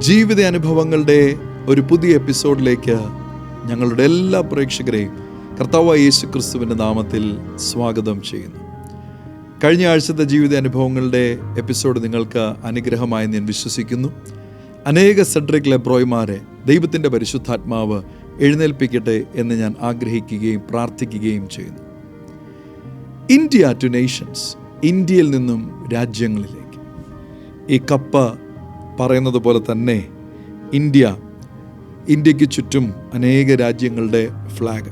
ജീവിത അനുഭവങ്ങളുടെ ഒരു പുതിയ എപ്പിസോഡിലേക്ക് ഞങ്ങളുടെ എല്ലാ പ്രേക്ഷകരെയും കർത്താവായ യേശു ക്രിസ്തുവിൻ്റെ നാമത്തിൽ സ്വാഗതം ചെയ്യുന്നു. കഴിഞ്ഞ ആഴ്ചത്തെ ജീവിത അനുഭവങ്ങളുടെ എപ്പിസോഡ് നിങ്ങൾക്ക് അനുഗ്രഹമായി ഞാൻ വിശ്വസിക്കുന്നു. അനേക സെഡ്രിക് ലെബ്രോയ്മാരെ ദൈവത്തിൻ്റെ പരിശുദ്ധാത്മാവ് എഴുന്നേൽപ്പിക്കട്ടെ എന്ന് ഞാൻ ആഗ്രഹിക്കുകയും പ്രാർത്ഥിക്കുകയും ചെയ്യുന്നു. ഇന്ത്യ ടു നേഷൻസ്, ഇന്ത്യയിൽ നിന്നും രാജ്യങ്ങളിലേക്ക്. ഈ കപ്പ പറയുന്നത് പോലെ തന്നെ ഇന്ത്യക്ക് ചുറ്റും അനേക രാജ്യങ്ങളുടെ ഫ്ലാഗ്.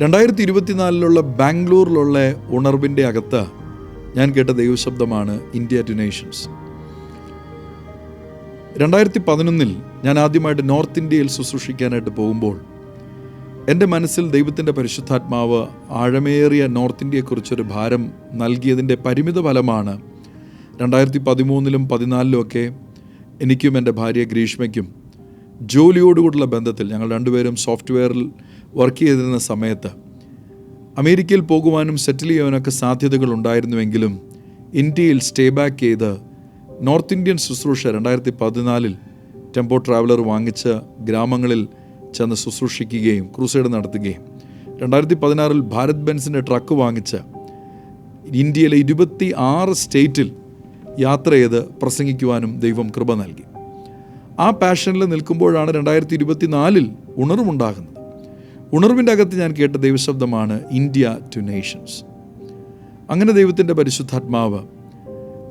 2024 ബാംഗ്ലൂരിലുള്ള ഉണർവിൻ്റെ അകത്ത് ഞാൻ കേട്ട ദൈവശബ്ദമാണ് ഇന്ത്യ ടു നേഷൻസ്. 2011 ഞാൻ ആദ്യമായിട്ട് നോർത്ത് ഇന്ത്യയിൽ ശുശ്രൂഷിക്കാനായിട്ട് പോകുമ്പോൾ എൻ്റെ മനസ്സിൽ ദൈവത്തിൻ്റെ പരിശുദ്ധാത്മാവ് ആഴമേറിയ നോർത്ത് ഇന്ത്യയെക്കുറിച്ചൊരു ഭാരം നൽകിയതിൻ്റെ പരിമിത ഫലമാണ് 2013 14 എനിക്കും എൻ്റെ ഭാര്യ ഗ്രീഷ്മയ്ക്കും ജോലിയോടുകൂടിയുള്ള ബന്ധത്തിൽ, ഞങ്ങൾ രണ്ടുപേരും സോഫ്റ്റ്വെയറിൽ വർക്ക് ചെയ്തിരുന്ന സമയത്ത് അമേരിക്കയിൽ പോകുവാനും സെറ്റിൽ ചെയ്യാനൊക്കെ സാധ്യതകൾ ഉണ്ടായിരുന്നുവെങ്കിലും ഇന്ത്യയിൽ സ്റ്റേ ബാക്ക് ചെയ്ത് നോർത്ത് ഇന്ത്യൻ ശുശ്രൂഷ 2014 ടെമ്പോ ട്രാവലർ വാങ്ങിച്ച് ഗ്രാമങ്ങളിൽ ചെന്ന് ശുശ്രൂഷിക്കുകയും ക്രൂസൈഡ് നടത്തുകയും 2016 ഭാരത് ബെൻസിൻ്റെ ട്രക്ക് വാങ്ങിച്ച് ഇന്ത്യയിലെ 26 സ്റ്റേറ്റിൽ യാത്ര ചെയ്ത് പ്രസംഗിക്കുവാനും ദൈവം കൃപ നൽകി. ആ പാഷനിൽ നിൽക്കുമ്പോഴാണ് 2024 ഉണർവുണ്ടാകുന്നത്. ഉണർവിൻ്റെ അകത്ത് ഞാൻ കേട്ട ദൈവശബ്ദമാണ് ഇന്ത്യ ടു നേഷൻസ്. അങ്ങനെ ദൈവത്തിൻ്റെ പരിശുദ്ധാത്മാവ്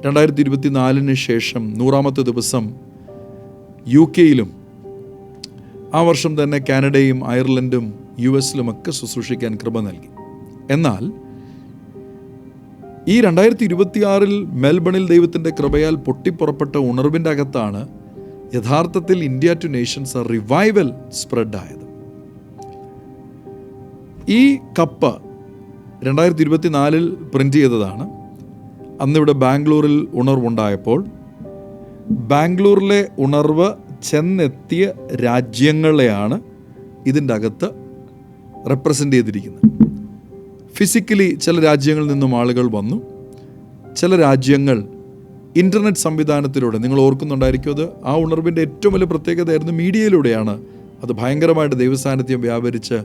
2024 ശേഷം 100ാമത്തെ ദിവസം UK ആ വർഷം തന്നെ കാനഡയും അയർലൻഡും US ശുശ്രൂഷിക്കാൻ കൃപ നൽകി. എന്നാൽ ഈ 2026 മെൽബണിൽ ദൈവത്തിൻ്റെ കൃപയാൽ പൊട്ടിപ്പുറപ്പെട്ട ഉണർവിൻ്റെ അകത്താണ് യഥാർത്ഥത്തിൽ ഇന്ത്യ ടു നേഷൻസ് റിവൈവൽ സ്പ്രെഡായത്. ഈ കപ്പ് 2024 പ്രിൻ്റ് ചെയ്തതാണ്. അന്നിവിടെ ബാംഗ്ലൂരിൽ ഉണർവുണ്ടായപ്പോൾ ബാംഗ്ലൂരിലെ ഉണർവ് ചെന്നെത്തിയ രാജ്യങ്ങളെയാണ് ഇതിൻ്റെ അകത്ത് റെപ്രസെൻ്റ് ചെയ്തിരിക്കുന്നത്. ഫിസിക്കലി ചില രാജ്യങ്ങളിൽ നിന്നും ആളുകൾ വന്നു. ചില രാജ്യങ്ങൾ ഇൻ്റർനെറ്റ് സംവിധാനത്തിലൂടെ, നിങ്ങൾ ഓർക്കുന്നുണ്ടായിരിക്കും, അത് ആ ഉണർവിൻ്റെ ഏറ്റവും വലിയ പ്രത്യേകതയായിരുന്നു മീഡിയയിലൂടെയാണ് അത് ഭയങ്കരമായിട്ട് ദൈവസാന്നിധ്യം വ്യാപരിച്ച്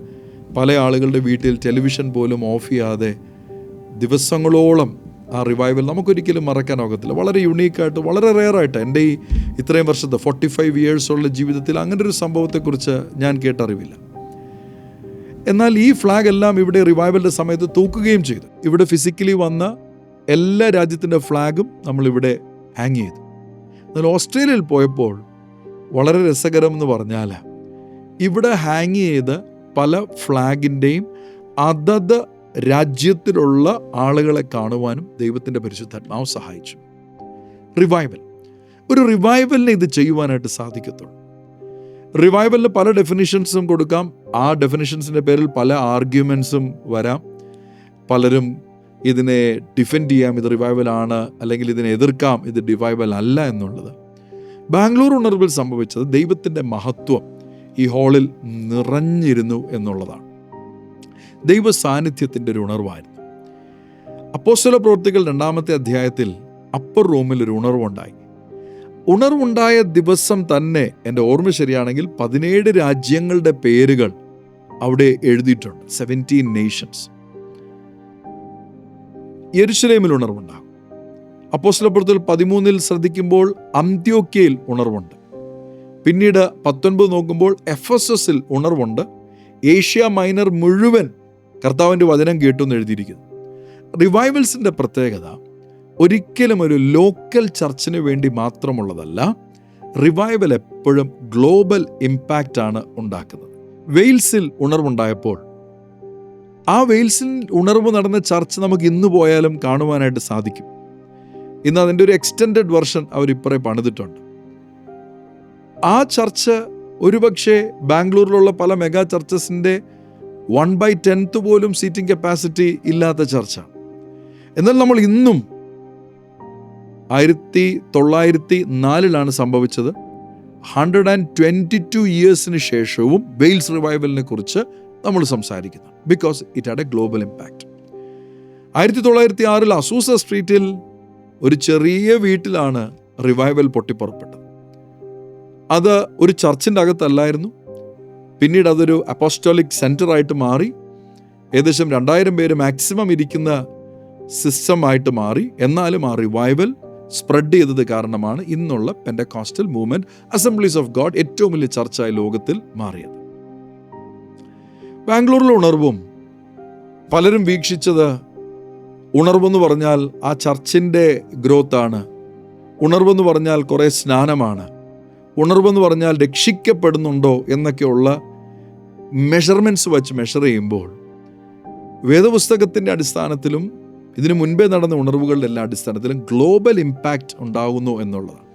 പല ആളുകളുടെ വീട്ടിൽ ടെലിവിഷൻ പോലും ഓഫ് ചെയ്യാതെ ദിവസങ്ങളോളം ആ റിവൈവൽ നമുക്കൊരിക്കലും മറക്കാനാകത്തില്ല. വളരെ യുണീക്കായിട്ട്, വളരെ റെയറായിട്ട് എൻ്റെ ഈ ഇത്രയും വർഷത്തെ 45 ഇയേഴ്സുള്ള ജീവിതത്തിൽ അങ്ങനൊരു സംഭവത്തെക്കുറിച്ച് ഞാൻ കേട്ടറിവില്ല. എന്നാൽ ഈ ഫ്ലാഗ് എല്ലാം ഇവിടെ റിവൈവലിൻ്റെ സമയത്ത് തൂക്കുകയും ചെയ്തു. ഇവിടെ ഫിസിക്കലി വന്ന എല്ലാ രാജ്യത്തിൻ്റെ ഫ്ലാഗും നമ്മളിവിടെ ഹാങ് ചെയ്തു. എന്നാൽ ഓസ്ട്രേലിയയിൽ പോയപ്പോൾ വളരെ രസകരം എന്ന് പറഞ്ഞാൽ ഇവിടെ ഹാങ് ചെയ്ത് പല ഫ്ലാഗിൻ്റെയും അതത് രാജ്യത്തിലുള്ള ആളുകളെ കാണുവാനും ദൈവത്തിൻ്റെ പരിശുദ്ധാത്മാവ് സഹായിച്ചു. ഒരു റിവൈവലിനെ ഇത് ചെയ്യുവാനായിട്ട് സാധിക്കത്തുള്ളൂ. റിവൈവലിന് പല ഡെഫിനിഷൻസും കൊടുക്കാം. ആ ഡെഫിനിഷൻസിൻ്റെ പേരിൽ പല ആർഗ്യുമെൻസും വരാം. പലരും ഇതിനെ ഡിഫെൻഡ് ചെയ്യാം, ഇത് റിവൈവലാണ്, അല്ലെങ്കിൽ ഇതിനെ എതിർക്കാം, ഇത് റിവൈവൽ അല്ല എന്നുള്ളത്. ബാംഗ്ലൂർ ഉണർവിൽ സംഭവിച്ചത് ദൈവത്തിൻ്റെ മഹത്വം ഈ ഹാളിൽ നിറഞ്ഞിരുന്നു എന്നുള്ളതാണ്. ദൈവ സാന്നിധ്യത്തിൻ്റെ ഒരു ഉണർവായിരുന്നു. അപ്പോസ്തല പ്രവൃത്തികൾ 2-ാമത്തെ അധ്യായത്തിൽ അപ്പർ റൂമിൽ ഒരു ഉണർവുണ്ടായ ദിവസം തന്നെ, എൻ്റെ ഓർമ്മ ശരിയാണെങ്കിൽ 17 രാജ്യങ്ങളുടെ പേരുകൾ അവിടെ എഴുതിയിട്ടുണ്ട്. 17 നേഷൻസ്. യെരുശലേമിൽ ഉണർവുണ്ടാകും. അപ്പോസ്തല പ്രവൃത്തികൾ 13 ശ്രദ്ധിക്കുമ്പോൾ അന്ത്യോക്യയിൽ ഉണർവുണ്ട്. പിന്നീട് 19 നോക്കുമ്പോൾ എഫെസസിൽ ഉണർവുണ്ട്. ഏഷ്യ മൈനർ മുഴുവൻ കർത്താവിൻ്റെ വചനം കേട്ടു എന്ന് എഴുതിയിരിക്കുന്നു. റിവൈവൽസിൻ്റെ പ്രത്യേകത ഒരിക്കലും ഒരു ലോക്കൽ ചർച്ചിന് വേണ്ടി മാത്രമുള്ളതല്ല. റിവൈവൽ എപ്പോഴും ഗ്ലോബൽ ഇമ്പാക്റ്റ് ആണ് ഉണ്ടാക്കുന്നത്. വെയിൽസിൽ ഉണർവുണ്ടായപ്പോൾ ആ വെയിൽസിൽ ഉണർവ് നടന്ന ചർച്ച് നമുക്ക് ഇന്ന് പോയാലും കാണുവാനായിട്ട് സാധിക്കും. ഇന്ന് അതിൻ്റെ ഒരു എക്സ്റ്റെൻഡഡ് വെർഷൻ അവരിപ്പറേ പണിതിട്ടുണ്ട്. ആ ചർച്ച് ഒരുപക്ഷെ ബാംഗ്ലൂരിലുള്ള പല മെഗാ ചർച്ചസിൻ്റെ 1/10 പോലും സീറ്റിംഗ് കപ്പാസിറ്റി ഇല്ലാത്ത ചർച്ചാണ്. എന്നാൽ നമ്മൾ ഇന്നും 1904 സംഭവിച്ചത്. 122 ഇയേഴ്സിന് ശേഷവും വെയിൽസ് റിവൈവലിനെ കുറിച്ച് നമ്മൾ സംസാരിക്കുന്നു. Because it had a global impact. 1906 Azusa സ്ട്രീറ്റിൽ ഒരു ചെറിയ വീട്ടിലാണ് റിവൈവൽ പൊട്ടിപ്പുറപ്പെട്ടത്. അത് ഒരു ചർച്ചിൻ്റെ അകത്തല്ലായിരുന്നു. പിന്നീട് അതൊരു അപ്പോസ്റ്റോളിക് സെൻറ്ററായിട്ട് മാറി. ഏകദേശം 2000 പേര് മാക്സിമം ഇരിക്കുന്ന സിസ്റ്റമായിട്ട് മാറി. എന്നാലും ആ റിവൈവൽ സ്പ്രെഡ് ചെയ്തത് കാരണമാണ് ഇന്നുള്ള Pentecostal movement, assemblies of God ഏറ്റവും വലിയ ചർച്ചായി ലോകത്തിൽ മാറിയത്. ബാംഗ്ലൂരിലെ ഉണർവും പലരും വീക്ഷിച്ചത്, ഉണർവെന്ന് പറഞ്ഞാൽ ആ ചർച്ചിൻ്റെ ഗ്രോത്താണ്, ഉണർവെന്ന് പറഞ്ഞാൽ കുറേ സ്നാനമാണ്, ഉണർവെന്ന് പറഞ്ഞാൽ രക്ഷിക്കപ്പെടുന്നുണ്ടോ എന്നൊക്കെയുള്ള മെഷർമെൻറ്റ്സ് വച്ച് മെഷർ ചെയ്യുമ്പോൾ വേദപുസ്തകത്തിൻ്റെ അടിസ്ഥാനത്തിലും ഇതിനു മുൻപേ നടന്ന ഉണർവുകളുടെ എല്ലാ അടിസ്ഥാനത്തിലും ഗ്ലോബൽ ഇമ്പാക്റ്റ് ഉണ്ടാകുന്നു എന്നുള്ളതാണ്.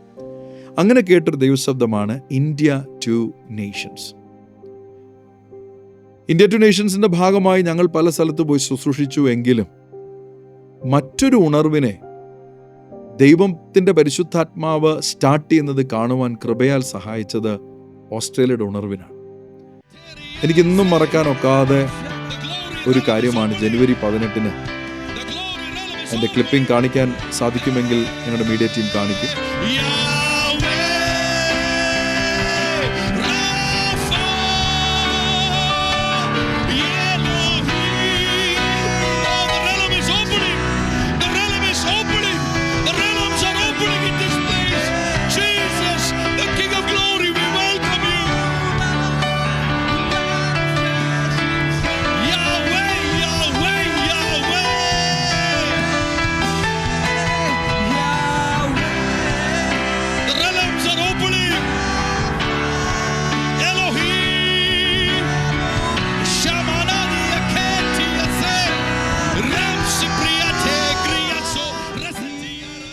അങ്ങനെ കേട്ടൊരു ദൈവശബ്ദമാണ് India to nations. India to നേഷൻസിൻ്റെ ഭാഗമായി ഞങ്ങൾ പല സ്ഥലത്ത് പോയി ശുശ്രൂഷിച്ചു. എങ്കിലും മറ്റൊരു ഉണർവിനെ ദൈവത്തിൻ്റെ പരിശുദ്ധാത്മാവ് സ്റ്റാർട്ട് ചെയ്യുന്നത് കാണുവാൻ കൃപയാൽ സഹായിച്ചത് ഓസ്ട്രേലിയയുടെ ഉണർവിനാണ്. എനിക്കിന്നും മറക്കാനൊക്കാതെ ഒരു കാര്യമാണ് ജനുവരി 18 എൻ്റെ ക്ലിപ്പിംഗ് കാണിക്കാൻ സാധിക്കുമെങ്കിൽ ഞങ്ങളുടെ മീഡിയ ടീം കാണിക്കും.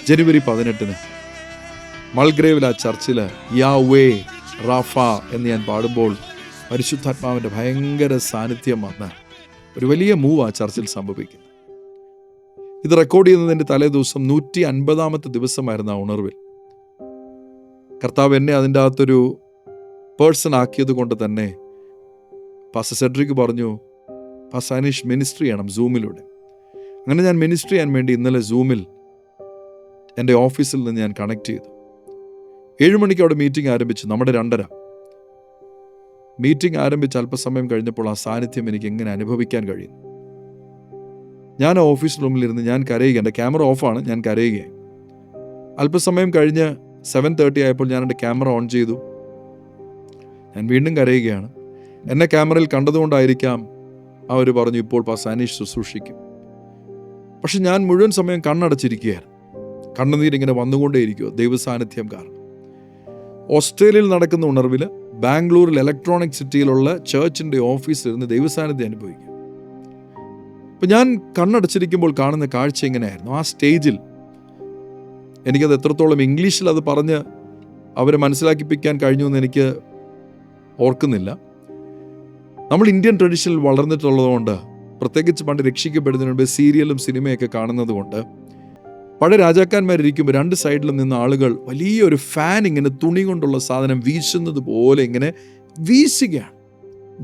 ജനുവരി 18 മൾഗ്രേവിൽ ആ ചർച്ചിൽ യാവേ റാഫ എന്ന് ഞാൻ പാടുമ്പോൾ പരിശുദ്ധാത്മാവിൻ്റെ ഭയങ്കര സാന്നിധ്യം വന്ന് ഒരു വലിയ മൂവ് ആ ചർച്ചിൽ സംഭവിക്കുന്നു. ഇത് റെക്കോർഡ് ചെയ്യുന്നതിൻ്റെ തലേ ദിവസം 150ാമത്തെ ദിവസമായിരുന്നു ആ ഉണർവിൽ. കർത്താവ് എന്നെ അതിൻ്റെ അകത്തൊരു പേഴ്സൺ ആക്കിയത് കൊണ്ട് തന്നെ പാസ്റ്റർ സെഡ്രിക് പറഞ്ഞു, പാസ്റ്റർ അനീഷ് മിനിസ്ട്രി ചെയ്യണം സൂമിലൂടെ. അങ്ങനെ ഞാൻ മിനിസ്ട്രി ചെയ്യാൻ വേണ്ടി ഇന്നലെ സൂമിൽ എൻ്റെ ഓഫീസിൽ നിന്ന് ഞാൻ കണക്ട് ചെയ്തു. 7 മണിക്ക് അവിടെ മീറ്റിംഗ് ആരംഭിച്ചു. നമ്മുടെ 2:30 മീറ്റിംഗ് ആരംഭിച്ച് അല്പസമയം കഴിഞ്ഞപ്പോൾ ആ സാന്നിധ്യം എനിക്ക് എങ്ങനെ അനുഭവിക്കാൻ കഴിയും. ഞാൻ ഓഫീസ് റൂമിലിരുന്ന് ഞാൻ കരയുക, എൻ്റെ ക്യാമറ ഓഫാണ്, ഞാൻ കരയുകയായി. അല്പസമയം കഴിഞ്ഞ് 7:30 ആയപ്പോൾ ഞാൻ എൻ്റെ ക്യാമറ ഓൺ ചെയ്തു. ഞാൻ വീണ്ടും കരയുകയാണ്. എന്നെ ക്യാമറയിൽ കണ്ടതുകൊണ്ടായിരിക്കാം അവർ പറഞ്ഞു, ഇപ്പോൾ പാസ്റ്റർ അനീഷ് ശുശ്രൂഷിക്കും. പക്ഷെ ഞാൻ മുഴുവൻ സമയം കണ്ണടച്ചിരിക്കുകയായിരുന്നു. കണ്ണുനീരിങ്ങനെ വന്നുകൊണ്ടേയിരിക്കുക ദൈവസാന്നിധ്യം കാരണം. ഓസ്ട്രേലിയയിൽ നടക്കുന്ന ഉണർവിൽ ബാംഗ്ലൂരിൽ ഇലക്ട്രോണിക് സിറ്റിയിലുള്ള ചേർച്ചിൻ്റെ ഓഫീസിലിരുന്ന് ദൈവസാന്നിധ്യം അനുഭവിക്കും. അപ്പം ഞാൻ കണ്ണടച്ചിരിക്കുമ്പോൾ കാണുന്ന കാഴ്ച ഇങ്ങനെയായിരുന്നു. ആ സ്റ്റേജിൽ എനിക്കത് എത്രത്തോളം ഇംഗ്ലീഷിൽ അത് പറഞ്ഞ് അവരെ മനസ്സിലാക്കിപ്പിക്കാൻ കഴിഞ്ഞു എന്ന് എനിക്ക് ഓർക്കുന്നില്ല. നമ്മൾ ഇന്ത്യൻ ട്രഡീഷനിൽ വളർന്നിട്ടുള്ളതുകൊണ്ട്, പ്രത്യേകിച്ച് പണ്ട് രക്ഷിക്കപ്പെടുന്നതിന് മുമ്പ് സീരിയലും സിനിമയൊക്കെ കാണുന്നത് കൊണ്ട്, പഴയ രാജാക്കന്മാരിയ്ക്കുമ്പോൾ 2 സൈഡിലും നിന്ന് ആളുകൾ വലിയൊരു ഫാൻ ഇങ്ങനെ തുണി കൊണ്ടുള്ള സാധനം വീശുന്നത് പോലെ ഇങ്ങനെ വീശുകയാണ്.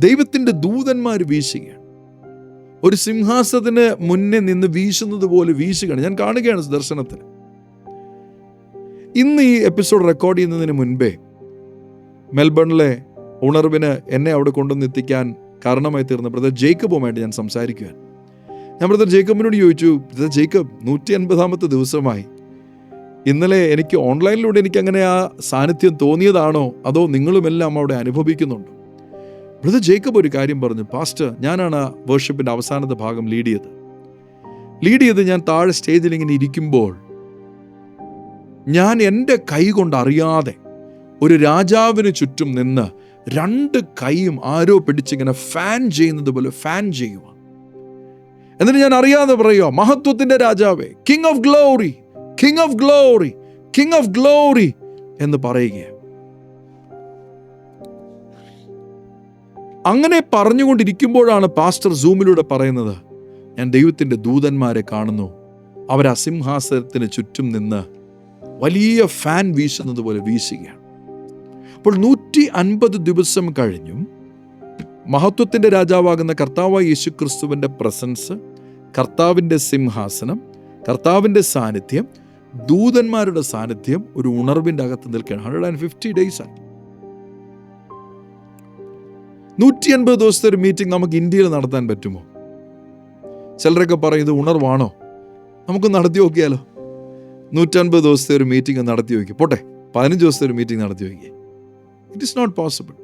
ദൈവത്തിൻ്റെ ദൂതന്മാർ വീശുകയാണ്. ഒരു സിംഹാസനത്തിന് മുന്നേ നിന്ന് വീശുന്നത് പോലെ വീശുകയാണ്. ഞാൻ കാണുകയാണ് ദർശനത്തിൽ. ഇന്ന് ഈ എപ്പിസോഡ് റെക്കോർഡ് ചെയ്യുന്നതിന് മുൻപേ മെൽബണിലെ ഉണർവിന് എന്നെ അവിടെ കൊണ്ടുവന്നെത്തിക്കാൻ കാരണമായി തീർന്ന ബ്രദർ ജേക്കബുമായിട്ട് ഞാൻ സംസാരിക്കുകയാണ്. ഞാൻ ബ്രദർ ജേക്കബിനോട് ചോദിച്ചു, ബ്രദർ ജേക്കബ് 150ാമത്തെ ദിവസമായി, ഇന്നലെ എനിക്ക് ഓൺലൈനിലൂടെ എനിക്ക് അങ്ങനെ ആ സാന്നിധ്യം തോന്നിയതാണോ അതോ നിങ്ങളുമെല്ലാം അവിടെ അനുഭവിക്കുന്നുണ്ടോ? ബ്രദർ ജേക്കബ് ഒരു കാര്യം പറഞ്ഞു, പാസ്റ്റർ ഞാനാണ് ആ വേർഷിപ്പിൻ്റെ അവസാനത്തെ ഭാഗം ലീഡ് ചെയ്ത് ഞാൻ താഴെ സ്റ്റേജിൽ ഇങ്ങനെ ഇരിക്കുമ്പോൾ ഞാൻ എൻ്റെ കൈ കൊണ്ട് അറിയാതെ ഒരു രാജാവിന് ചുറ്റും നിന്ന് 2 കൈയും ആരോ പിടിച്ചിങ്ങനെ ഫാൻ ചെയ്യുന്നത് പോലെ ഫാൻ ചെയ്യുക. എന്നിട്ട് ഞാൻ അറിയാതെ പറയുക, മഹത്വത്തിൻ്റെ രാജാവേ, king of glory, king of glory, king of glory എന്ന് പറയുക. അങ്ങനെ പറഞ്ഞുകൊണ്ടിരിക്കുമ്പോഴാണ് പാസ്റ്റർ സൂമിലൂടെ പറയുന്നത്, ഞാൻ ദൈവത്തിൻ്റെ ദൂതന്മാരെ കാണുന്നു, അവർ ആ സിംഹാസനത്തിന് ചുറ്റും നിന്ന് വലിയ ഫാൻ വീശുന്നത് പോലെ വീശുകയാണ്. അപ്പോൾ 150 ദിവസം കഴിഞ്ഞും മഹത്വത്തിൻ്റെ രാജാവാകുന്ന കർത്താവായ യേശുക്രിസ്തുവിൻ്റെ പ്രസൻസ്, കർത്താവിൻ്റെ സിംഹാസനം, കർത്താവിൻ്റെ സാന്നിധ്യം ദൂതന്മാരുടെ സാന്നിധ്യം ഒരു ഉണർവിൻ്റെ അകത്ത് നിൽക്കുകയാണ്. 150 days ആയി. 180 ദിവസത്തെ ഒരു മീറ്റിംഗ് നമുക്ക് ഇന്ത്യയിൽ നടത്താൻ പറ്റുമോ? ചിലരൊക്കെ പറയും ഇത് ഉണർവാണോ, നമുക്ക് നടത്തി നോക്കിയാലോ. 150 ദിവസത്തെ ഒരു മീറ്റിംഗ് നടത്തി നോക്കി, പോട്ടെ 15 ദിവസത്തെ ഒരു മീറ്റിംഗ് നടത്തി നോക്കി. It is not possible.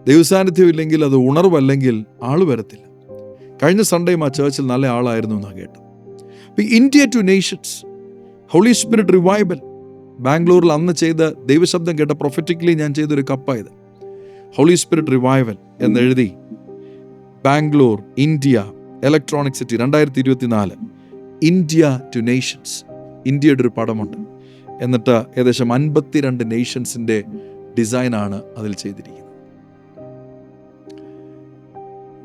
ദൈവസാന്നിധ്യം ഇല്ലെങ്കിൽ, അത് ഉണർവല്ലെങ്കിൽ ആള് വരത്തില്ല. കഴിഞ്ഞ സൺഡേയും ആ ചേർച്ചിൽ നല്ല ആളായിരുന്നു എന്നാണ് കേട്ടത്. India to nations holy spirit revival ബാംഗ്ലൂരിൽ അന്ന് ചെയ്ത ദൈവശബ്ദം കേട്ട പ്രൊഫറ്റിക്കലി ഞാൻ ചെയ്തൊരു കപ്പായത്. ഹോളി സ്പിരിറ്റ് റിവൈവൽ എന്നെഴുതി Bangalore India electronic city 2024 India to nations. ഇന്ത്യയുടെ ഒരു പടമുണ്ട്. എന്നിട്ട് ഏകദേശം 52 നേഷൻസിൻ്റെ ഡിസൈനാണ് അതിൽ ചെയ്തിരിക്കുന്നത്.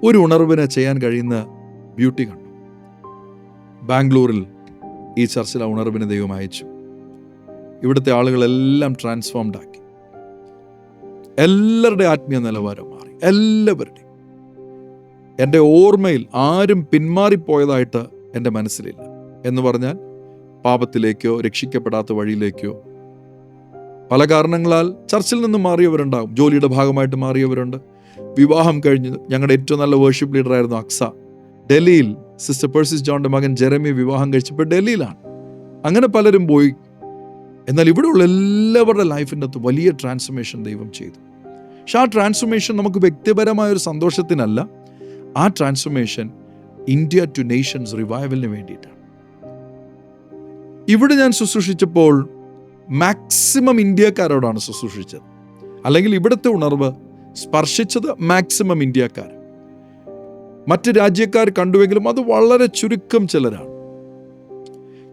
ഒരു ഉണർവിനെ ചെയ്യാൻ കഴിയുന്ന ബ്യൂട്ടി കണ്ടു. ബാംഗ്ലൂരിൽ ഈ ചർച്ചിൽ ആ ഉണർവിനെ ദൈവം അയച്ചു. ഇവിടുത്തെ ആളുകളെല്ലാം ട്രാൻസ്ഫോംഡ് ആക്കി. എല്ലാവരുടെ ആത്മീയ നിലവാരം മാറി, എല്ലാവരുടെയും. എൻ്റെ ഓർമ്മയിൽ ആരും പിന്മാറിപ്പോയതായിട്ട് എൻ്റെ മനസ്സിലില്ല. എന്ന് പറഞ്ഞാൽ പാപത്തിലേക്കോ രക്ഷിക്കപ്പെടാത്ത വഴിയിലേക്കോ പല കാരണങ്ങളാൽ ചർച്ചിൽ നിന്ന് മാറിയവരുണ്ടാകും. ജോലിയുടെ ഭാഗമായിട്ട് മാറിയവരുണ്ട്. വിവാഹം കഴിഞ്ഞ് ഞങ്ങളുടെ ഏറ്റവും നല്ല വേർഷിപ്പ് ലീഡറായിരുന്നു അക്സ. ഡൽഹിയിൽ സിസ്റ്റർ പേഴ്സിസ് ജോണിൻ്റെ മകൻ ജെറമി വിവാഹം കഴിച്ചപ്പോൾ ഡൽഹിയിലാണ്. അങ്ങനെ പലരും പോയി. എന്നാൽ ഇവിടെയുള്ള എല്ലാവരുടെ ലൈഫിൻ്റെ അകത്ത് വലിയ ട്രാൻസ്ഫോർമേഷൻ ദൈവം ചെയ്തു. പക്ഷെ ആ ട്രാൻസ്ഫോർമേഷൻ നമുക്ക് വ്യക്തിപരമായൊരു സന്തോഷത്തിനല്ല, ആ ട്രാൻസ്ഫോർമേഷൻ ഇന്ത്യ ടു നേഷൻസ് റിവൈവലിന് വേണ്ടിയിട്ടാണ്. ഇവിടെ ഞാൻ ശുശ്രൂഷിച്ചപ്പോൾ മാക്സിമം ഇന്ത്യക്കാരോടാണ് ശുശ്രൂഷിച്ചത്. അല്ലെങ്കിൽ ഇവിടുത്തെ ഉണർവ് സ്പർശിച്ചത് മാക്സിമം ഇന്ത്യക്കാർ. മറ്റ് രാജ്യക്കാർ കണ്ടുവെങ്കിലും അത് വളരെ ചുരുക്കം ചിലരാണ്.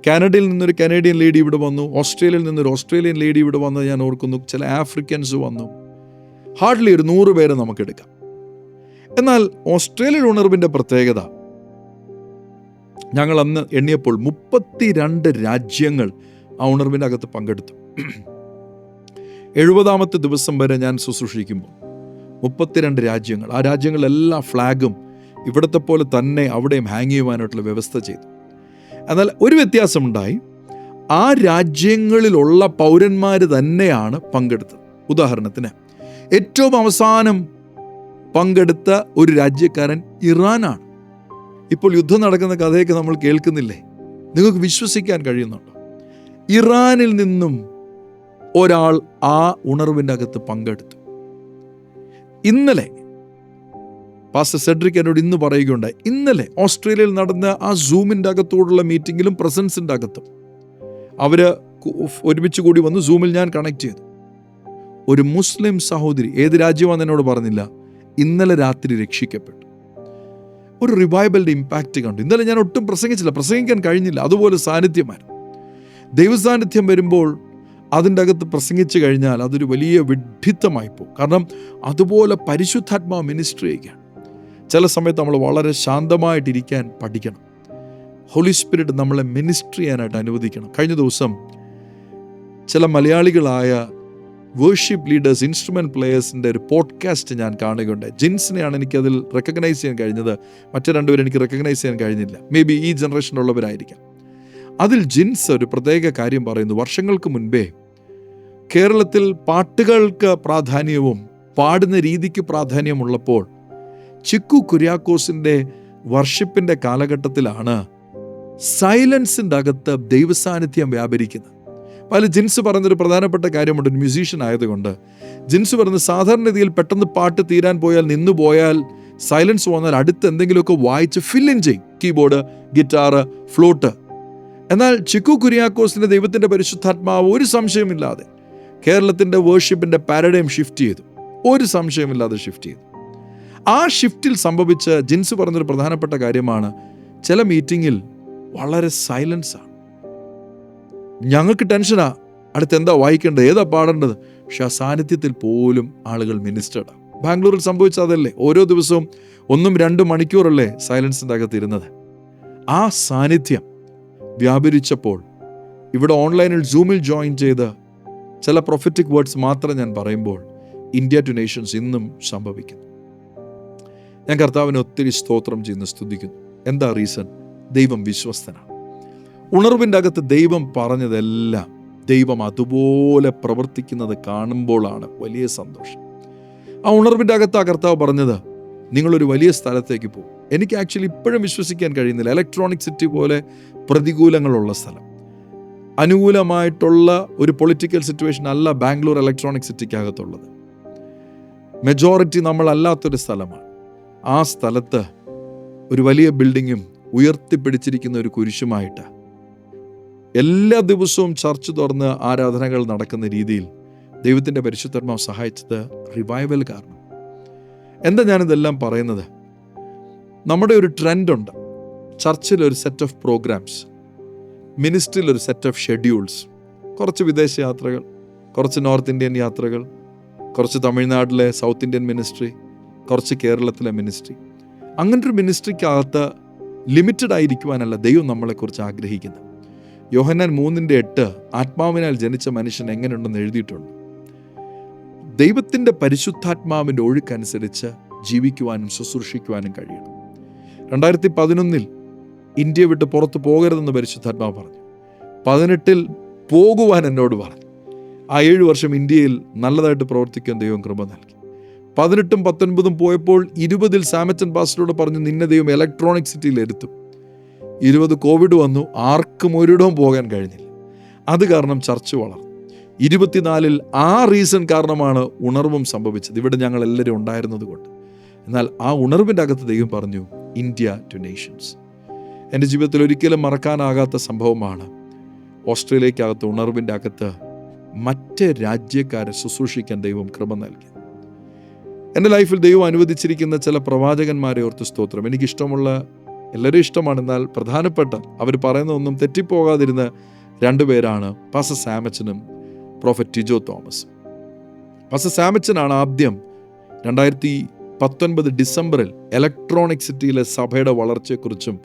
കാനഡയിൽ നിന്നൊരു കനേഡിയൻ ലേഡി ഇവിടെ വന്നു, ഓസ്ട്രേലിയയിൽ നിന്നൊരു ഓസ്ട്രേലിയൻ ലേഡി ഇവിടെ വന്നത് ഞാൻ ഓർക്കുന്നു. ചില ആഫ്രിക്കൻസ് വന്നു. ഹാർഡ്ലി ഒരു 100 പേരെ നമുക്കെടുക്കാം. എന്നാൽ ഓസ്ട്രേലിയൻ ഉണർവിൻ്റെ പ്രത്യേകത, ഞങ്ങൾ അന്ന് എണ്ണിയപ്പോൾ 32 രാജ്യങ്ങൾ ആ ഉണർവിൻ്റെ അകത്ത് പങ്കെടുത്തു. 70ാമത്തെ ദിവസം വരെ ഞാൻ ശുശ്രൂഷിക്കുമ്പോൾ 32 രാജ്യങ്ങൾ. ആ രാജ്യങ്ങളെല്ലാ ഫ്ലാഗും ഇവിടത്തെ പോലെ തന്നെ അവിടെയും ഹാങ് ചെയ്യുവാനായിട്ടുള്ള വ്യവസ്ഥ ചെയ്തു. എന്നാൽ ഒരു വ്യത്യാസമുണ്ടായി. ആ രാജ്യങ്ങളിലുള്ള പൗരന്മാർ തന്നെയാണ് പങ്കെടുത്തത്. ഉദാഹരണത്തിന് ഏറ്റവും അവസാനം പങ്കെടുത്ത ഒരു രാജ്യക്കാരൻ ഇറാനാണ്. ഇപ്പോൾ യുദ്ധം നടക്കുന്ന കഥയൊക്കെ നമ്മൾ കേൾക്കുന്നില്ലേ? നിങ്ങൾക്ക് വിശ്വസിക്കാൻ കഴിയുന്നുണ്ടോ? ഇറാനിൽ നിന്നും ഒരാൾ ആ ഉണർവിൻ്റെ അകത്ത് പങ്കെടുത്തു. ഇന്നലെ പാസ്റ്റർ സെഡ്രിക് എന്നോട് ഇന്ന് പറയുകയുണ്ടായി, ഇന്നലെ ഓസ്ട്രേലിയയിൽ നടന്ന ആ സൂമിൻ്റെ അകത്തോടുള്ള മീറ്റിങ്ങിലും പ്രസൻസിൻ്റെ അകത്തും അവർ ഒരുമിച്ച് കൂടി വന്നു. സൂമിൽ ഞാൻ കണക്ട് ചെയ്തു. ഒരു മുസ്ലിം സഹോദരി, ഏത് രാജ്യമാണെന്ന് എന്നോട് പറഞ്ഞില്ല, ഇന്നലെ രാത്രി രക്ഷിക്കപ്പെട്ടു. ഒരു റിവൈവലിൻ്റെ ഇമ്പാക്റ്റ് കണ്ടു. ഇന്നലെ ഞാൻ ഒട്ടും പ്രസംഗിക്കാൻ കഴിഞ്ഞില്ല. അതുപോലെ സാന്നിധ്യമായിരുന്നു. ദൈവസാന്നിധ്യം വരുമ്പോൾ അതിൻ്റെ അകത്ത് പ്രസംഗിച്ചു കഴിഞ്ഞാൽ അതൊരു വലിയ വിഡ്ഢിത്തമായി പോകും. കാരണം അതുപോലെ പരിശുദ്ധാത്മാവ് മിനിസ്ട്രി ചെയ്യുകയാണ്. ചില സമയത്ത് നമ്മൾ വളരെ ശാന്തമായിട്ടിരിക്കാൻ പഠിക്കണം. ഹോളി സ്പിരിറ്റ് നമ്മളെ മിനിസ്ട്രി ചെയ്യാനായിട്ട് അനുവദിക്കണം. കഴിഞ്ഞ ദിവസം ചില മലയാളികളായ വേർഷിപ്പ് ലീഡേഴ്സ്, ഇൻസ്ട്രുമെൻറ്റ് പ്ലേയേഴ്സിൻ്റെ ഒരു പോഡ്കാസ്റ്റ് ഞാൻ കാണുകയുണ്ട്. ജിൻസിനെയാണ് എനിക്കതിൽ റെക്കഗ്നൈസ് ചെയ്യാൻ കഴിഞ്ഞത്. മറ്റു രണ്ടുപേരും എനിക്ക് റെക്കഗ്നൈസ് ചെയ്യാൻ കഴിഞ്ഞില്ല. മേ ബി ഈ ജനറേഷനിലുള്ളവരായിരിക്കാം. അതിൽ ജിൻസ് ഒരു പ്രത്യേക കാര്യം പറയുന്നു. വർഷങ്ങൾക്ക് മുൻപേ കേരളത്തിൽ പാട്ടുകൾക്ക് പ്രാധാന്യവും പാടുന്ന രീതിക്ക് പ്രാധാന്യമുള്ളപ്പോൾ ചിക്കു കുര്യാക്കോസിൻ്റെ വർഷിപ്പിൻ്റെ കാലഘട്ടത്തിലാണ് സൈലൻസിൻ്റെ അകത്ത് ദൈവസാന്നിധ്യം വ്യാപരിക്കുന്നത്. അതിൽ ജിൻസ് പറഞ്ഞൊരു പ്രധാനപ്പെട്ട കാര്യമുണ്ട്. ഒരു മ്യൂസീഷ്യൻ ആയതുകൊണ്ട് ജിൻസ് പറഞ്ഞ് സാധാരണ രീതിയിൽ പെട്ടെന്ന് പാട്ട് തീരാൻ പോയാൽ, നിന്നു പോയാൽ, സൈലൻസ് വന്നാൽ അടുത്ത് എന്തെങ്കിലുമൊക്കെ വായിച്ച് ഫില്ലിൻ ചെയ്യും, കീബോർഡ്, ഗിറ്റാറ്, ഫ്ലൂട്ട്. എന്നാൽ ചിക്കു കുര്യാക്കോസിൻ്റെ ദൈവത്തിൻ്റെ പരിശുദ്ധാത്മാവ് ഒരു സംശയമില്ലാതെ കേരളത്തിൻ്റെ വേർഷിപ്പിൻ്റെ പാരഡൈം ഷിഫ്റ്റ് ചെയ്തു. ഒരു സംശയമില്ലാതെ ഷിഫ്റ്റ് ചെയ്തു. ആ ഷിഫ്റ്റിൽ സംഭവിച്ച ജിൻസ് പറഞ്ഞൊരു പ്രധാനപ്പെട്ട കാര്യമാണ്, ചില മീറ്റിങ്ങിൽ വളരെ സൈലൻസാണ്. ഞങ്ങൾക്ക് ടെൻഷനാ, അടുത്ത് എന്താ വായിക്കേണ്ടത്, ഏതാ പാടേണ്ടത്. പക്ഷെ ആ സാന്നിധ്യത്തിൽ പോലും ആളുകൾ മിനിസ്റ്റേർഡാണ്. ബാംഗ്ലൂരിൽ സംഭവിച്ച അതല്ലേ? ഓരോ ദിവസവും 1-2 മണിക്കൂറല്ലേ സൈലൻസിൻ്റെ അകത്ത് ഇരുന്നത്. ആ സാന്നിധ്യം വ്യാപരിച്ചപ്പോൾ ഇവിടെ ഓൺലൈനിൽ സൂമിൽ ജോയിൻ ചെയ്ത് ചില പ്രൊഫറ്റിക് വേർഡ്സ് മാത്രം ഞാൻ പറയുമ്പോൾ ഇന്ത്യ ടു നേഷൻസ് ഇന്നും സംഭവിക്കുന്നു. ഞാൻ കർത്താവിനെ ഒത്തിരി സ്തോത്രം ചെയ്യുന്നു, സ്തുതിക്കുന്നു. എന്താ റീസൺ? ദൈവം വിശ്വസ്തനാണ്. ഉണർവിൻ്റെ അകത്ത് ദൈവം പറഞ്ഞതെല്ലാം ദൈവം അതുപോലെ പ്രവർത്തിക്കുന്നത് കാണുമ്പോഴാണ് വലിയ സന്തോഷം. ആ ഉണർവിൻ്റെ അകത്ത് ആ കർത്താവ് പറഞ്ഞത്, നിങ്ങളൊരു വലിയ സ്ഥലത്തേക്ക് പോകും. എനിക്ക് ആക്ച്വലി ഇപ്പോഴും വിശ്വസിക്കാൻ കഴിയുന്നില്ല. ഇലക്ട്രോണിക് സിറ്റി പോലെ പ്രതികൂലങ്ങളുള്ള സ്ഥലം, അനുകൂലമായിട്ടുള്ള ഒരു പൊളിറ്റിക്കൽ സിറ്റുവേഷൻ അല്ല ബാംഗ്ലൂർ ഇലക്ട്രോണിക് സിറ്റിക്കകത്തുള്ളത്. മെജോറിറ്റി നമ്മളല്ലാത്തൊരു സ്ഥലമാണ്. ആ സ്ഥലത്ത് ഒരു വലിയ ബിൽഡിങ്ങും ഉയർത്തിപ്പിടിച്ചിരിക്കുന്ന ഒരു കുരിശുമായിട്ട് എല്ലാ ദിവസവും ചർച്ച് തുറന്ന് ആരാധനകൾ നടക്കുന്ന രീതിയിൽ ദൈവത്തിൻ്റെ പരിശുദ്ധാത്മാവ് സഹായിച്ചത് റിവൈവൽ കാരണം. എന്താ ഞാനിതെല്ലാം പറയുന്നത്? നമ്മുടെ ഒരു ട്രെൻഡുണ്ട്. ചർച്ചിൽ ഒരു സെറ്റ് ഓഫ് പ്രോഗ്രാംസ്, മിനിസ്ട്രിയിൽ ഒരു സെറ്റ് ഓഫ് ഷെഡ്യൂൾസ്, കുറച്ച് വിദേശ യാത്രകൾ, കുറച്ച് നോർത്ത് ഇന്ത്യൻ യാത്രകൾ, കുറച്ച് തമിഴ്നാട്ടിലെ സൗത്ത് ഇന്ത്യൻ മിനിസ്ട്രി, കുറച്ച് കേരളത്തിലെ മിനിസ്ട്രി. അങ്ങനൊരു മിനിസ്ട്രിക്കകത്ത് ലിമിറ്റഡ് ആയിരിക്കുവാനല്ല ദൈവം നമ്മളെക്കുറിച്ച് ആഗ്രഹിക്കുന്നത്. യോഹന്നാൻ 3:8 ആത്മാവിനാൽ ജനിച്ച മനുഷ്യൻ എങ്ങനെയുണ്ടെന്ന് എഴുതിയിട്ടുണ്ട്. ദൈവത്തിൻ്റെ പരിശുദ്ധാത്മാവിൻ്റെ ഒഴുക്കനുസരിച്ച് ജീവിക്കുവാനും ശുശ്രൂഷിക്കുവാനും കഴിയണം. 2011 ഇന്ത്യ വിട്ട് പുറത്ത് പോകരുതെന്ന് പരിശുദ്ധാത്മാവ് പറഞ്ഞു. 18 പോകുവാൻ എന്നോട് പറഞ്ഞു. ആ 7 വർഷം ഇന്ത്യയിൽ നല്ലതായിട്ട് പ്രവർത്തിക്കാൻ ദൈവം കൃപ നൽകി. 18ഉം 19ഉം പോയപ്പോൾ 20 സാമച്ചൻ പാസ്റ്ററോട് പറഞ്ഞു, നിന്നെ ദൈവം ഇലക്ട്രോണിക് സിറ്റിയിൽ ഇരുത്തും. 20 കോവിഡ് വന്നു, ആർക്കും ഒരിടവും പോകാൻ കഴിഞ്ഞില്ല. അത് കാരണം ചർച്ച് വളർന്നു. 24 ആ റീസൺ കാരണമാണ് ഉണർവും സംഭവിച്ചത്, ഇവിടെ ഞങ്ങൾ എല്ലാവരും ഉണ്ടായിരുന്നത് കൊണ്ട്. എന്നാൽ ആ ഉണർവിൻ്റെ അകത്ത് ദൈവം പറഞ്ഞു, ഇന്ത്യ ടു നേഷൻസ്. എൻ്റെ ജീവിതത്തിൽ ഒരിക്കലും മറക്കാനാകാത്ത സംഭവമാണ്. ഓസ്ട്രേലിയക്കകത്ത് ഉണർവിൻ്റെ അകത്ത് മറ്റ് രാജ്യക്കാരെ ശുശ്രൂഷിക്കാൻ ദൈവം കൃപ നൽകി. എൻ്റെ ലൈഫിൽ ദൈവം അനുവദിച്ചിരിക്കുന്ന ചില പ്രവാചകന്മാരെ ഓർത്ത് സ്തോത്രം. എനിക്കിഷ്ടമുള്ള, എല്ലാവരും ഇഷ്ടമാണ്, എന്നാൽ പ്രധാനപ്പെട്ട അവർ പറയുന്നതൊന്നും തെറ്റിപ്പോകാതിരുന്ന 2 പേരാണ് പാസ്റ്റർ സാമച്ചനും പ്രോഫറ്റ് ടിജോ തോമസ്. പാസ്റ്റർ സാമച്ചനാണ് ആദ്യം 2019 ഡിസംബറിൽ ഇലക്ട്രോണിക് സിറ്റിയിലെ സഭയുടെ വളർച്ചയെക്കുറിച്ചും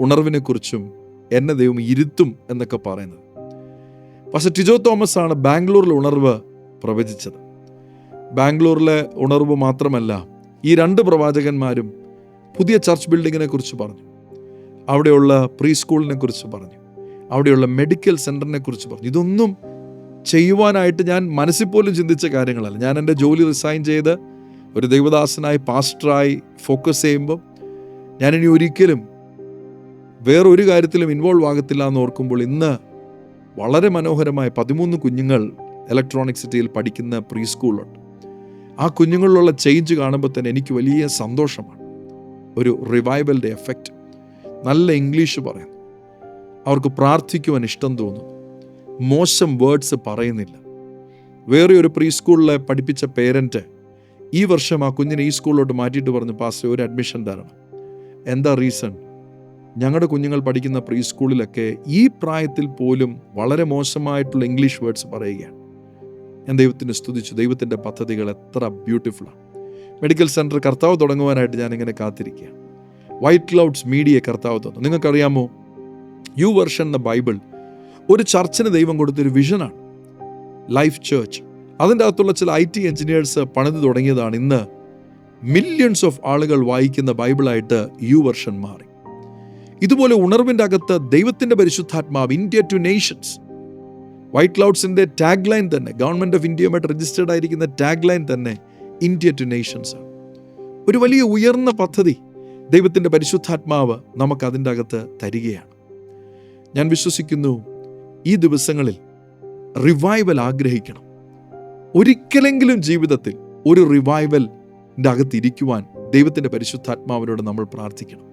ഉണർവിനെക്കുറിച്ചും എന്നെ ദൈവം ഇരുത്തും എന്നൊക്കെ പറയുന്നത്. പാസ്റ്റർ ടിജോ തോമസ് ആണ് ബാംഗ്ലൂരിലെ ഉണർവ് പ്രവചിച്ചത്. ബാംഗ്ലൂരിലെ ഉണർവ് മാത്രമല്ല, ഈ 2 പ്രവാചകന്മാരും പുതിയ ചർച്ച് ബിൽഡിങ്ങിനെ കുറിച്ച് പറഞ്ഞു, അവിടെയുള്ള പ്രീ സ്കൂളിനെ കുറിച്ച് പറഞ്ഞു, അവിടെയുള്ള മെഡിക്കൽ സെൻറ്ററിനെ കുറിച്ച് പറഞ്ഞു. ഇതൊന്നും ചെയ്യുവാനായിട്ട് ഞാൻ മനസ്സിൽ പോലും ചിന്തിച്ച കാര്യങ്ങളല്ല. ഞാൻ എൻ്റെ ജോലി റിസൈൻ ചെയ്ത് ഒരു ദൈവദാസനായി പാസ്റ്ററായി ഫോക്കസ് ചെയ്യുമ്പോൾ ഞാനിനി ഒരിക്കലും വേറൊരു കാര്യത്തിലും ഇൻവോൾവ് ആകത്തില്ല എന്ന് ഓർക്കുമ്പോൾ ഇന്ന് വളരെ മനോഹരമായ 13 കുഞ്ഞുങ്ങൾ ഇലക്ട്രോണിക് സിറ്റിയിൽ പഠിക്കുന്ന പ്രീ സ്കൂളുണ്ട്. ആ കുഞ്ഞുങ്ങളിലുള്ള ചേഞ്ച് കാണുമ്പോൾ തന്നെ എനിക്ക് വലിയ സന്തോഷമാണ്. ഒരു റിവൈവലിൻ്റെ എഫക്റ്റ്. നല്ല ഇംഗ്ലീഷ് പറയുന്നു, അവർക്ക് പ്രാർത്ഥിക്കുവാൻ ഇഷ്ടം തോന്നുന്നു, മോശം വേർഡ്സ് പറയുന്നില്ല. വേറെ ഒരു പ്രീ സ്കൂളിൽ പഠിപ്പിച്ച പേരൻറ്റ് ഈ വർഷം ആ കുഞ്ഞിനെ ഈ സ്കൂളിലോട്ട് മാറ്റിയിട്ട് പറഞ്ഞു, പാസ്റ്റർ ഒരു അഡ്മിഷൻ തരണം. എന്താ റീസൺ? ഞങ്ങളുടെ കുഞ്ഞുങ്ങൾ പഠിക്കുന്ന പ്രീ സ്കൂളിലൊക്കെ ഈ പ്രായത്തിൽ പോലും വളരെ മോശമായിട്ടുള്ള ഇംഗ്ലീഷ് വേർഡ്സ് പറയുകയാണ്. ഞാൻ ദൈവത്തിനെ സ്തുതിച്ചു. ദൈവത്തിൻ്റെ പദ്ധതികൾ എത്ര ബ്യൂട്ടിഫുള്ളാണ്. മെഡിക്കൽ സെൻറ്റർ കർത്താവ് തുടങ്ങുവാനായിട്ട് ഞാനിങ്ങനെ കാത്തിരിക്കുകയാണ്. വൈറ്റ് ക്ലൗഡ്സ് മീഡിയ കർത്താവ് തന്നു. നിങ്ങൾക്കറിയാമോ, യു വെർഷൻ എന്ന ബൈബിൾ ഒരു ചർച്ചിന് ദൈവം കൊടുത്തൊരു വിഷനാണ്, ലൈഫ് ചേർച്ച്. അതിൻ്റെ അകത്തുള്ള ചില IT എഞ്ചിനീയേഴ്സ് പണിത് തുടങ്ങിയതാണ്. ഇന്ന് മില്യൺസ് ഓഫ് ആളുകൾ വായിക്കുന്ന ബൈബിളായിട്ട് യു വെർഷൻ മാറി. ഇതുപോലെ ഉണർവിൻ്റെ അകത്ത് ദൈവത്തിൻ്റെ പരിശുദ്ധാത്മാവ് ഇന്ത്യ ടു നേഷൻസ്. വൈറ്റ് ക്ലൗഡ്സിൻ്റെ ടാഗ് ലൈൻ തന്നെ, ഗവൺമെൻറ് ഓഫ് ഇന്ത്യയുമായിട്ട് രജിസ്റ്റേർഡ് ആയിരിക്കുന്ന ടാഗ് ലൈൻ തന്നെ ഇന്ത്യ ടു നേഷൻസ് ആണ്. ഒരു വലിയ ഉയർന്ന പദ്ധതി ദൈവത്തിൻ്റെ പരിശുദ്ധാത്മാവ് നമുക്കതിൻ്റെ അകത്ത് തരികയാണ്. ഞാൻ വിശ്വസിക്കുന്നു ഈ ദിവസങ്ങളിൽ റിവൈവൽ ആഗ്രഹിക്കണം. ഒരിക്കലെങ്കിലും ജീവിതത്തിൽ ഒരു റിവൈവലിൻ്റെ അകത്തിരിക്കുവാൻ ദൈവത്തിൻ്റെ പരിശുദ്ധാത്മാവിനോട് നമ്മൾ പ്രാർത്ഥിക്കണം.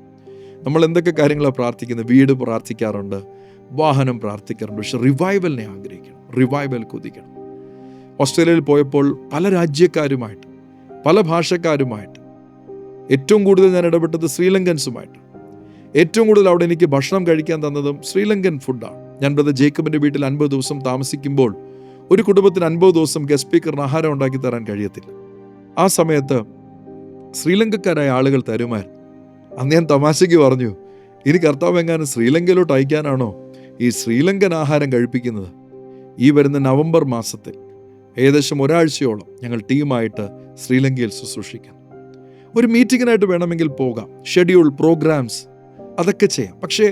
നമ്മൾ എന്തൊക്കെ കാര്യങ്ങളാണ് പ്രാർത്ഥിക്കുന്നത്? വീട് പ്രാർത്ഥിക്കാറുണ്ട്, വാഹനം പ്രാർത്ഥിക്കാറുണ്ട്, പക്ഷെ റിവൈവലിനെ ആഗ്രഹിക്കണം, റിവൈവൽ കൊതിക്കണം. ഓസ്ട്രേലിയയിൽ പോയപ്പോൾ പല രാജ്യക്കാരുമായിട്ട്, പല ഭാഷക്കാരുമായിട്ട്, ഏറ്റവും കൂടുതൽ ഞാൻ ഇടപെട്ടത് ശ്രീലങ്കൻസുമായിട്ട്. ഏറ്റവും കൂടുതൽ അവിടെ എനിക്ക് ഭക്ഷണം കഴിക്കാൻ തന്നതും ശ്രീലങ്കൻ ഫുഡാണ്. ഞാൻ ബ്രദർ ജേക്കബിൻ്റെ വീട്ടിൽ 50 ദിവസം താമസിക്കുമ്പോൾ ഒരു കുടുംബത്തിന് 50 ദിവസം ഗസ്റ്റ് സ്പീക്കറിന് ആഹാരം ഉണ്ടാക്കി തരാൻ കഴിയത്തില്ല. ആ സമയത്ത് ശ്രീലങ്കക്കാരായ ആളുകൾ തരുമായിരുന്നു. അന്ന് ഞാൻ തമാശയ്ക്ക് പറഞ്ഞു, ഇനി കർത്താവ് എങ്ങാനും ശ്രീലങ്കയിലോട്ട് അയക്കാനാണോ ഈ ശ്രീലങ്കൻ ആഹാരം കഴിപ്പിക്കുന്നത്? ഈ വരുന്ന നവംബർ മാസത്തിൽ ഏകദേശം ഒരാഴ്ചയോളം ഞങ്ങൾ ടീമായിട്ട് ശ്രീലങ്കയിൽ ശുശ്രൂഷിക്കാം. ഒരു മീറ്റിങ്ങിനായിട്ട് വേണമെങ്കിൽ പോകാം, ഷെഡ്യൂൾ പ്രോഗ്രാംസ് അതൊക്കെ ചെയ്യാം. പക്ഷേ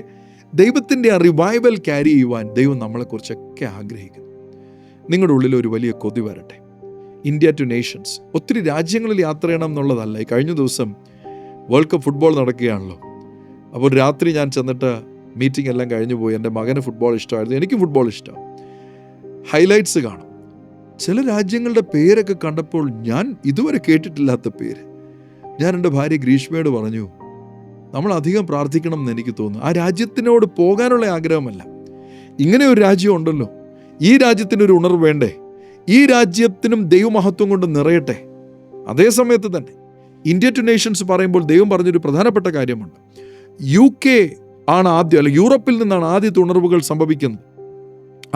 ദൈവത്തിൻ്റെ ആ റിവൈവൽ ക്യാരി ചെയ്യുവാൻ ദൈവം നമ്മളെക്കുറിച്ചൊക്കെ ആഗ്രഹിക്കുന്നു. നിങ്ങളുടെ ഉള്ളിൽ ഒരു വലിയ കൊതി വരട്ടെ. ഇന്ത്യ ടു നേഷൻസ്, ഒത്തിരി രാജ്യങ്ങളിൽ യാത്ര ചെയ്യണം എന്നുള്ളതല്ല. ഈ കഴിഞ്ഞ ദിവസം വേൾഡ് കപ്പ് ഫുട്ബോൾ നടക്കുകയാണല്ലോ. അപ്പോൾ രാത്രി ഞാൻ ചെന്നിട്ട് മീറ്റിംഗ് എല്ലാം കഴിഞ്ഞു പോയി. എൻ്റെ മകന് ഫുട്ബോൾ ഇഷ്ടമായിരുന്നു, എനിക്കും ഫുട്ബോൾ ഇഷ്ടം. ഹൈലൈറ്റ്സ് കാണും. ചില രാജ്യങ്ങളുടെ പേരൊക്കെ കണ്ടപ്പോൾ ഞാൻ ഇതുവരെ കേട്ടിട്ടില്ലാത്ത പേര്. ഞാൻ എൻ്റെ ഭാര്യ ഗ്രീഷ്മയോട് പറഞ്ഞു, നമ്മൾ അധികം പ്രാർത്ഥിക്കണം എന്ന് എനിക്ക് തോന്നുന്നു. ആ രാജ്യത്തിനോട് പോകാനുള്ള ആഗ്രഹമല്ല, ഇങ്ങനെ ഒരു രാജ്യം ഉണ്ടല്ലോ, ഈ രാജ്യത്തിനൊരു ഉണർവ് വേണ്ടേ, ഈ രാജ്യത്തിനും ദൈവമഹത്വം കൊണ്ട് നിറയട്ടെ. അതേ സമയത്ത് തന്നെ ഇന്ത്യ ടു നേഷൻസ് പറയുമ്പോൾ ദൈവം പറഞ്ഞൊരു പ്രധാനപ്പെട്ട കാര്യമുണ്ട്. UK ആണ് ആദ്യം, അല്ല യൂറോപ്പിൽ നിന്നാണ് ആദ്യത്തെ ഉണർവുകൾ സംഭവിക്കുന്നത്.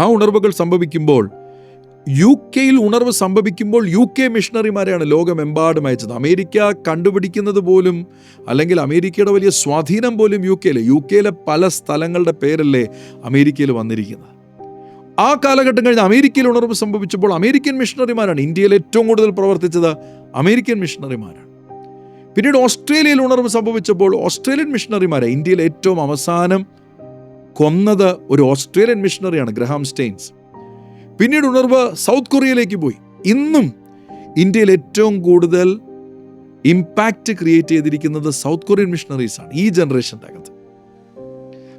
ആ ഉണർവുകൾ സംഭവിക്കുമ്പോൾ UK-യിൽ ഉണർവ് സംഭവിക്കുമ്പോൾ UK മിഷണറിമാരെയാണ് ലോകമെമ്പാടും അയച്ചത്. അമേരിക്ക കണ്ടുപിടിക്കുന്നത് പോലും, അല്ലെങ്കിൽ അമേരിക്കയുടെ വലിയ സ്വാധീനം പോലും UK-യിലെ പല സ്ഥലങ്ങളുടെ പേരല്ലേ അമേരിക്കയിൽ വന്നിരിക്കുന്നത്. ആ കാലഘട്ടം കഴിഞ്ഞ് അമേരിക്കയിൽ ഉണർവ് സംഭവിച്ചപ്പോൾ അമേരിക്കൻ മിഷണറിമാരാണ് ഇന്ത്യയിൽ ഏറ്റവും കൂടുതൽ പ്രവർത്തിച്ചത്. അമേരിക്കൻ മിഷണറിമാരാണ്. പിന്നീട് ഓസ്ട്രേലിയയിൽ ഉണർവ് സംഭവിച്ചപ്പോൾ ഓസ്ട്രേലിയൻ മിഷണറിമാരെ ഇന്ത്യയിൽ ഏറ്റവും അവസാനം കൊന്നത് ഒരു ഓസ്ട്രേലിയൻ മിഷണറിയാണ്, ഗ്രഹാം സ്റ്റെയിൻസ്. പിന്നീട് ഉണർവ് സൗത്ത് കൊറിയയിലേക്ക് പോയി. ഇന്നും ഇന്ത്യയിൽ ഏറ്റവും കൂടുതൽ ഇമ്പാക്റ്റ് ക്രിയേറ്റ് ചെയ്തിരിക്കുന്നത് സൗത്ത് കൊറിയൻ മിഷണറീസാണ് ഈ ജനറേഷൻ്റെ അകത്ത്.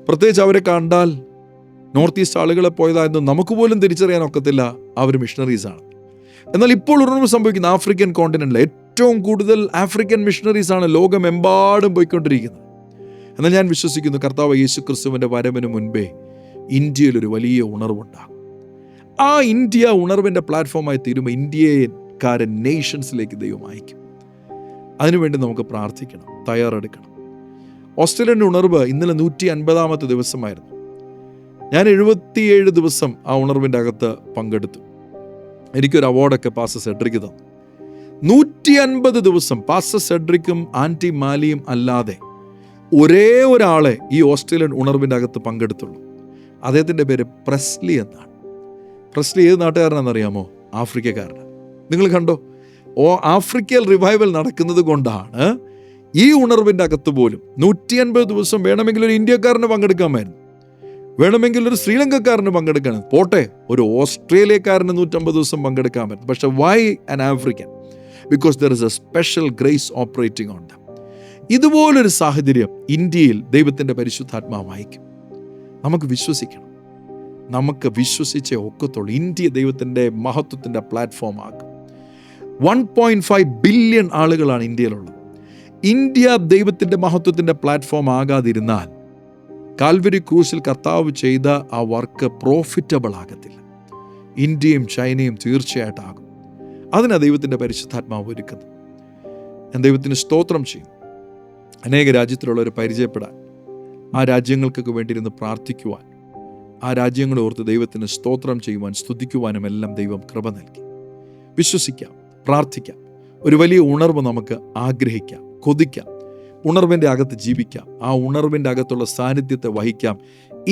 പ്രത്യേകിച്ച് അവരെ കണ്ടാൽ നോർത്ത് ഈസ്റ്റ് ആളുകളെ പോയതായിരുന്നു നമുക്ക് പോലും തിരിച്ചറിയാൻ ഒക്കത്തില്ല, അവർ മിഷണറീസാണ്. എന്നാൽ ഇപ്പോൾ ഉണർവ് സംഭവിക്കുന്ന ആഫ്രിക്കൻ കോണ്ടിനെന്റിൽ ഏറ്റവും കൂടുതൽ ആഫ്രിക്കൻ മിഷണറീസാണ് ലോകമെമ്പാടും പോയിക്കൊണ്ടിരിക്കുന്നത്. എന്നാൽ ഞാൻ വിശ്വസിക്കുന്നു കർത്താവ് യേശു ക്രിസ്തുവിൻ്റെ വരവിന് മുൻപേ ഇന്ത്യയിലൊരു വലിയ ഉണർവുണ്ടാകും. ആ ഇന്ത്യ ഉണർവിൻ്റെ പ്ലാറ്റ്ഫോമായി തീരുമ്പോൾ ഇന്ത്യക്കാരൻ നേഷൻസിലേക്ക് ദൈവം അയക്കും. അതിനുവേണ്ടി നമുക്ക് പ്രാർത്ഥിക്കണം, തയ്യാറെടുക്കണം. ഓസ്ട്രേലിയൻ ഉണർവ് ഇന്നലെ 150-ാമത്തെ ദിവസമായിരുന്നു. ഞാൻ 77 ദിവസം ആ ഉണർവിൻ്റെ അകത്ത് പങ്കെടുത്തു. എനിക്കൊരു അവാർഡൊക്കെ പാസ്റ്റർ സെഡ്രിക്ക് തന്നു. 150 ദിവസം പാസ്റ്റർ സെഡ്രിക്കും ആൻറ്റി മാലിയും അല്ലാതെ ഒരേ ഒരാളെ ഈ ഓസ്ട്രേലിയൻ ഉണർവിൻ്റെ അകത്ത് പങ്കെടുത്തുള്ളൂ. അദ്ദേഹത്തിൻ്റെ പേര് പ്രസ്ലി എന്നാണ്. പ്രസ്ലി ഏത് നാട്ടുകാരനാണെന്നറിയാമോ? ആഫ്രിക്കക്കാരനാണ്. നിങ്ങൾ കണ്ടോ, ആഫ്രിക്കയിൽ റിവൈവൽ നടക്കുന്നത് കൊണ്ടാണ് ഈ ഉണർവിൻ്റെ അകത്ത് പോലും 150 ദിവസം വേണമെങ്കിൽ ഒരു ഇന്ത്യക്കാരന് പങ്കെടുക്കാമായിരുന്നു, വേണമെങ്കിൽ ഒരു ശ്രീലങ്കക്കാരന് പങ്കെടുക്കാൻ, പോട്ടെ ഒരു ഓസ്ട്രേലിയക്കാരന് 150 ദിവസം പങ്കെടുക്കാമായിരുന്നു. പക്ഷെ why an African? Because there is a special grace operating on them. ഇതുപോലൊരു സാഹചര്യം ഇന്ത്യയിൽ ദൈവത്തിൻ്റെ പരിശുദ്ധാത്മാവ് അയക്കും. നമുക്ക് വിശ്വസിക്കണം, നമുക്ക് വിശ്വസിച്ചേ ഒക്കത്തുള്ളൂ. ഇന്ത്യ ദൈവത്തിൻ്റെ മഹത്വത്തിൻ്റെ പ്ലാറ്റ്ഫോം ആക്കും. 1.5 ബില്യൺ ആളുകളാണ് ഇന്ത്യയിലുള്ളത്. ഇന്ത്യ ദൈവത്തിൻ്റെ മഹത്വത്തിൻ്റെ പ്ലാറ്റ്ഫോം ആകാതിരുന്നാൽ കാൽവരി ക്രൂസിൽ കർത്താവ് ചെയ്ത ആ വർക്ക് പ്രോഫിറ്റബിൾ ആകത്തില്ല. ഇന്ത്യയും ചൈനയും തീർച്ചയായിട്ടും അതിനാണ് ദൈവത്തിൻ്റെ പരിശുദ്ധാത്മാവ് ഒരുക്കുന്നത്. ഞാൻ ദൈവത്തിന് സ്തോത്രം ചെയ്യും. അനേക രാജ്യത്തിലുള്ളവരെ പരിചയപ്പെടാൻ, ആ രാജ്യങ്ങൾക്കൊക്കെ വേണ്ടിയിരുന്ന് പ്രാർത്ഥിക്കുവാൻ, ആ രാജ്യങ്ങളെ ഓർത്ത് ദൈവത്തിന് സ്തോത്രം ചെയ്യുവാൻ, സ്തുതിക്കുവാനും എല്ലാം ദൈവം കൃപ നൽകി. വിശ്വസിക്കാം, പ്രാർത്ഥിക്കാം. ഒരു വലിയ ഉണർവ് നമുക്ക് ആഗ്രഹിക്കാം, കൊതിക്കാം. ഉണർവിൻ്റെ അകത്ത് ജീവിക്കാം. ആ ഉണർവിൻ്റെ അകത്തുള്ള സാന്നിധ്യത്തെ വഹിക്കാം.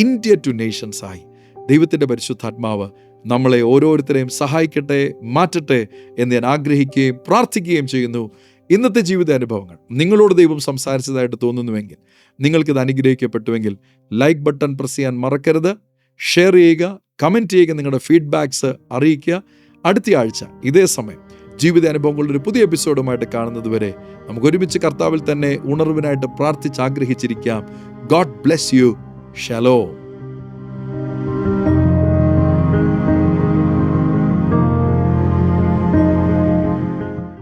ഇന്ത്യ ടു നേഷൻസ് ആയി ദൈവത്തിൻ്റെ പരിശുദ്ധാത്മാവ് നമ്മളെ ഓരോരുത്തരെയും സഹായിക്കട്ടെ, മാറ്റട്ടെ എന്ന് ഞാൻ ആഗ്രഹിക്കുകയും പ്രാർത്ഥിക്കുകയും ചെയ്യുന്നു. ഇന്നത്തെ ജീവിതാനുഭവങ്ങൾ നിങ്ങളോട് ദൈവം സംസാരിച്ചതായിട്ട് തോന്നുന്നുവെങ്കിൽ, നിങ്ങൾക്കിത് അനുഗ്രഹിക്കപ്പെട്ടുവെങ്കിൽ ലൈക്ക് ബട്ടൺ പ്രസ് ചെയ്യാൻ മറക്കരുത്. ഷെയർ ചെയ്യുക, കമൻറ്റ് ചെയ്യുക, നിങ്ങളുടെ ഫീഡ്ബാക്സ് അറിയിക്കുക. അടുത്ത ആഴ്ച ഇതേ സമയം ജീവിതാനുഭവങ്ങളുടെ ഒരു പുതിയ എപ്പിസോഡുമായിട്ട് കാണുന്നത് വരെ നമുക്ക് ഒരുമിച്ച് കർത്താവിൽ തന്നെ ഉണർവിനായിട്ട് പ്രാർത്ഥിച്ച് ആഗ്രഹിച്ചിരിക്കാം. God bless you. ഷലോം.